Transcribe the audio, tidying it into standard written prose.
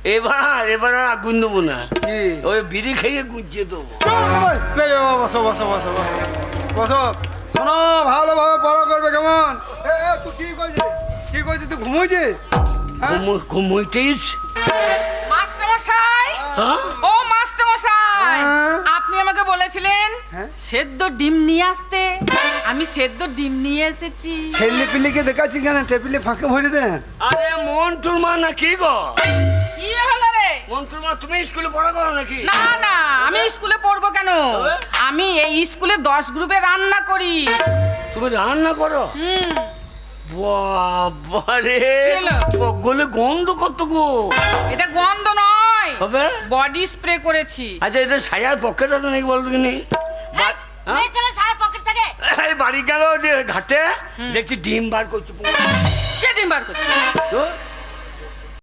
এবার আর আগুন দেবো না, ওই বিড়ি খেয়ে গুঁজিয়ে দেবো। বসো বসো বসো বসো বসো। শোনো, ভালোভাবে পড়া করবে কেমন? তুই কি করছিস? কি করছিস? তুই ঘুমোইছিস? ঘুমোইছিস? মাস্টারমশাই, ও মাস্টারমশাই, আপনি আমাকে বলেছিলেন সেদ্ধ ডিম নিয়ে আসতে, আমি সেদ্ধ ডিম নিয়ে এসেছি। ছেলে পিলিকে দেখাচ্ছি কেন? টেবিলে ফাঁকে ভরে দেন। আরে মন্টুর মা না কি গো? কি হলো রে? মন্টুর মা, তুমি স্কুলে পড়া করো নাকি? না না, আমি স্কুলে পড়বো কেন? আমি এই স্কুলে 10 গ্রুপে রান্না করি। তুমি রান্না করো? বাবারে, গলে গন্ধ কত গো। এটা গন্ধ নয়, হবে বডি স্প্রে করেছি। আচ্ছা, এটা সায়ার পকেট আছে নাকি বলতো কিনি? বাড়ি গেল ঘাটে, দেখছি ডিম বার করছে। কে ডিম বার করছে?